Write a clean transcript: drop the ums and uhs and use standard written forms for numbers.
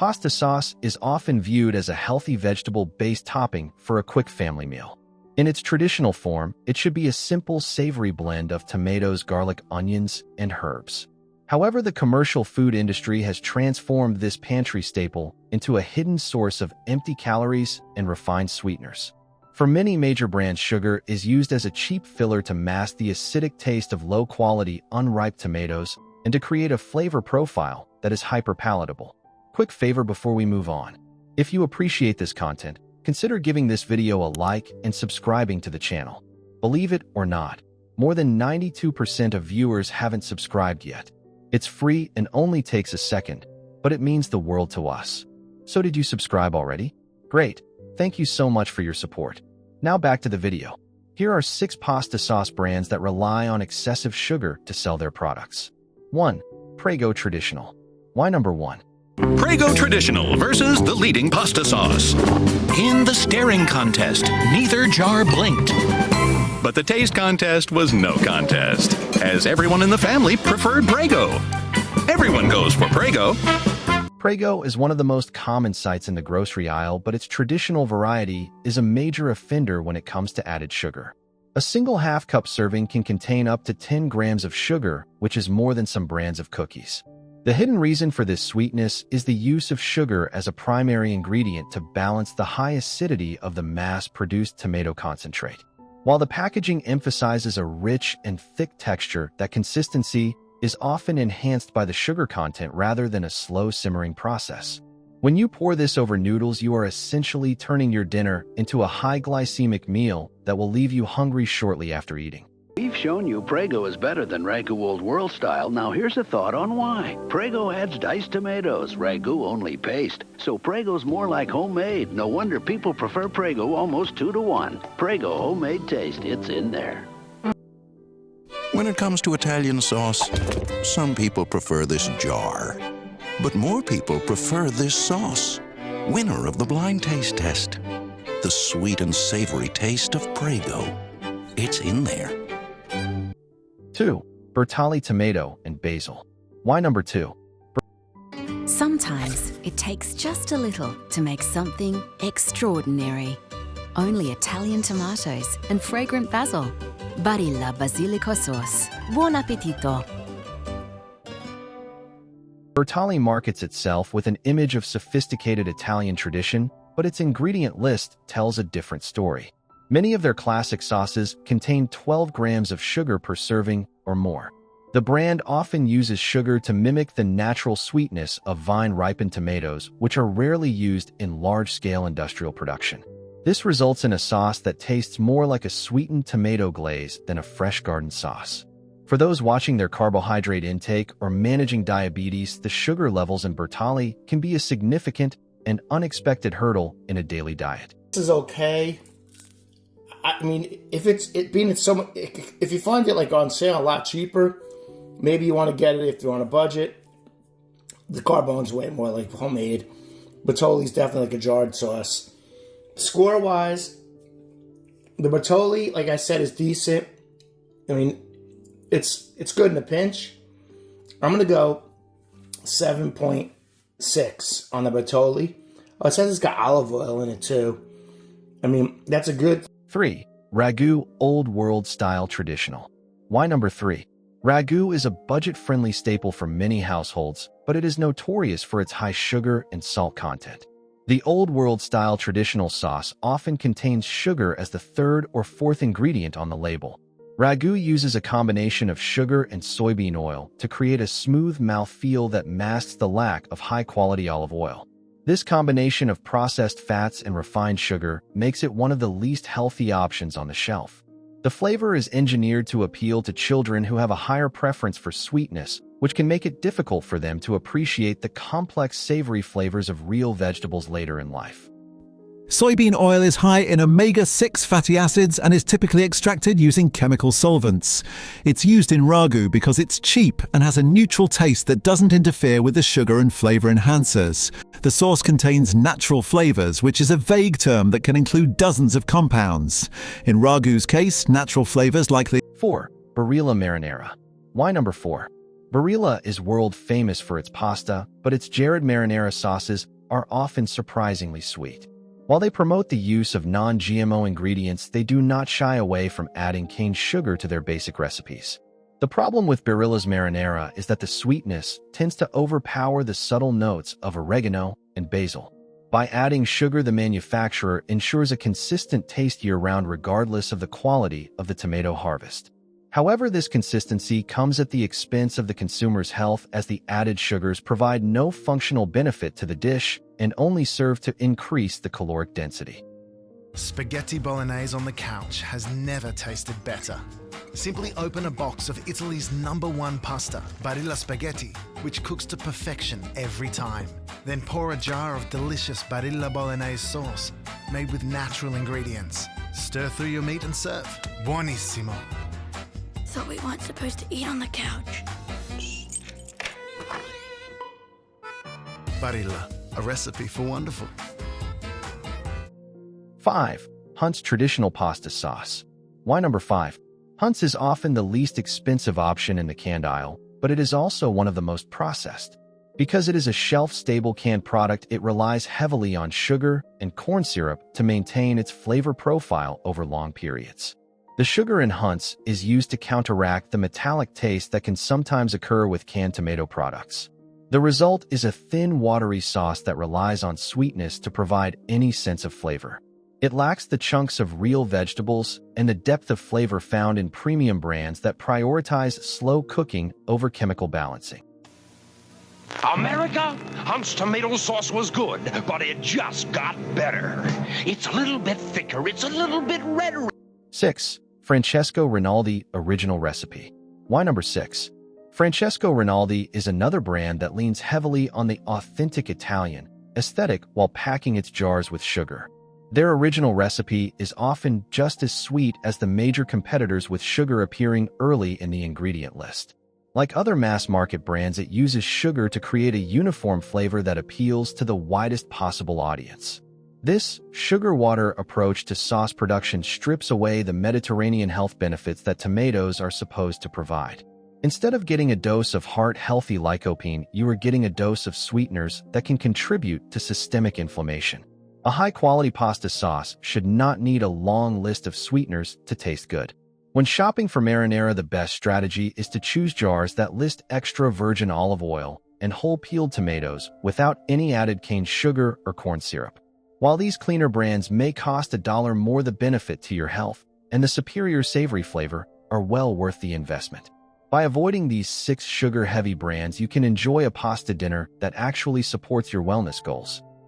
Pasta sauce is often viewed as a healthy vegetable-based topping for a quick family meal. In its traditional form, it should be a simple, savory blend of tomatoes, garlic, onions, and herbs. However, the commercial food industry has transformed this pantry staple into a hidden source of empty calories and refined sweeteners. For many major brands, sugar is used as a cheap filler to mask the acidic taste of low-quality, unripe tomatoes and to create a flavor profile that is hyper-palatable. Quick favor before we move on. If you appreciate this content, consider giving this video a like and subscribing to the channel. Believe it or not, more than 92% of viewers haven't subscribed yet. It's free and only takes a second, but it means the world to us. So did you subscribe already? Great. Thank you so much for your support. Now back to the video. Here are 6 pasta sauce brands that rely on excessive sugar to sell their products. 1. Prego Traditional. Why number 1? Prego Traditional versus the leading pasta sauce. In the staring contest, neither jar blinked. But the taste contest was no contest, as everyone in the family preferred Prego. Everyone goes for Prego. Prego is one of the most common sights in the grocery aisle, but its traditional variety is a major offender when it comes to added sugar. A single half-cup serving can contain up to 10 grams of sugar, which is more than some brands of cookies. The hidden reason for this sweetness is the use of sugar as a primary ingredient to balance the high acidity of the mass-produced tomato concentrate. While the packaging emphasizes a rich and thick texture, that consistency is often enhanced by the sugar content rather than a slow simmering process. When you pour this over noodles, you are essentially turning your dinner into a high-glycemic meal that will leave you hungry shortly after eating. We've shown you Prego is better than Ragu Old World style. Now here's a thought on why. Prego adds diced tomatoes, Ragu only paste. So Prego's more like homemade. No wonder people prefer Prego almost 2 to 1. Prego homemade taste, it's in there. When it comes to Italian sauce, some people prefer this jar. But more people prefer this sauce. Winner of the blind taste test. The sweet and savory taste of Prego. It's in there. 2. Bertolli Tomato and Basil. Why number 2? Sometimes it takes just a little to make something extraordinary. Only Italian tomatoes and fragrant basil. Barilla Basilico Sauce. Buon appetito! Bertolli markets itself with an image of sophisticated Italian tradition, but its ingredient list tells a different story. Many of their classic sauces contain 12 grams of sugar per serving or more. The brand often uses sugar to mimic the natural sweetness of vine-ripened tomatoes, which are rarely used in large-scale industrial production. This results in a sauce that tastes more like a sweetened tomato glaze than a fresh garden sauce. For those watching their carbohydrate intake or managing diabetes, the sugar levels in Bertolli can be a significant and unexpected hurdle in a daily diet. This is okay. I mean, if if you find it like on sale a lot cheaper, maybe you want to get it if you're on a budget. The Carbone's way more like homemade. Bertolli's definitely like a jarred sauce. Score-wise, the Bertolli, like I said, is decent. I mean, it's good in a pinch. I'm gonna go 7.6 on the Bertolli. Oh, it says it's got olive oil in it too. I mean, that's a good. 3. Ragu Old World Style Traditional. Why number 3? Ragu is a budget-friendly staple for many households, but it is notorious for its high sugar and salt content. The Old World Style Traditional sauce often contains sugar as the 3rd or 4th ingredient on the label. Ragu uses a combination of sugar and soybean oil to create a smooth mouthfeel that masks the lack of high-quality olive oil. This combination of processed fats and refined sugar makes it one of the least healthy options on the shelf. The flavor is engineered to appeal to children who have a higher preference for sweetness, which can make it difficult for them to appreciate the complex savory flavors of real vegetables later in life. Soybean oil is high in omega-6 fatty acids and is typically extracted using chemical solvents. It's used in ragu because it's cheap and has a neutral taste that doesn't interfere with the sugar and flavor enhancers. The sauce contains natural flavors, which is a vague term that can include dozens of compounds. In ragu's case, natural flavors likely. 4. Barilla Marinara. Why number 4? Barilla is world famous for its pasta, but its Jared marinara sauces are often surprisingly sweet. While they promote the use of non-GMO ingredients, they do not shy away from adding cane sugar to their basic recipes. The problem with Barilla's marinara is that the sweetness tends to overpower the subtle notes of oregano and basil. By adding sugar, the manufacturer ensures a consistent taste year-round regardless of the quality of the tomato harvest. However, this consistency comes at the expense of the consumer's health, as the added sugars provide no functional benefit to the dish and only serve to increase the caloric density. Spaghetti bolognese on the couch has never tasted better. Simply open a box of Italy's #1 pasta, Barilla spaghetti, which cooks to perfection every time. Then pour a jar of delicious Barilla bolognese sauce made with natural ingredients. Stir through your meat and serve. Buonissimo. Thought we weren't supposed to eat on the couch. Barilla, a recipe for wonderful. 5. Hunt's traditional pasta sauce. Why number 5? Hunt's is often the least expensive option in the canned aisle, but it is also one of the most processed. Because it is a shelf-stable canned product, it relies heavily on sugar and corn syrup to maintain its flavor profile over long periods. The sugar in Hunt's is used to counteract the metallic taste that can sometimes occur with canned tomato products. The result is a thin, watery sauce that relies on sweetness to provide any sense of flavor. It lacks the chunks of real vegetables and the depth of flavor found in premium brands that prioritize slow cooking over chemical balancing. America, Hunt's tomato sauce was good, but it just got better. It's a little bit thicker, it's a little bit redder. 6. Francesco Rinaldi Original Recipe. Why number 6? Francesco Rinaldi is another brand that leans heavily on the authentic Italian aesthetic while packing its jars with sugar. Their original recipe is often just as sweet as the major competitors, with sugar appearing early in the ingredient list. Like other mass-market brands, it uses sugar to create a uniform flavor that appeals to the widest possible audience. This sugar-water approach to sauce production strips away the Mediterranean health benefits that tomatoes are supposed to provide. Instead of getting a dose of heart-healthy lycopene, you are getting a dose of sweeteners that can contribute to systemic inflammation. A high-quality pasta sauce should not need a long list of sweeteners to taste good. When shopping for marinara, the best strategy is to choose jars that list extra virgin olive oil and whole peeled tomatoes without any added cane sugar or corn syrup. While these cleaner brands may cost $1 more, the benefit to your health and the superior savory flavor are well worth the investment. By avoiding these 6 sugar-heavy brands, you can enjoy a pasta dinner that actually supports your wellness goals.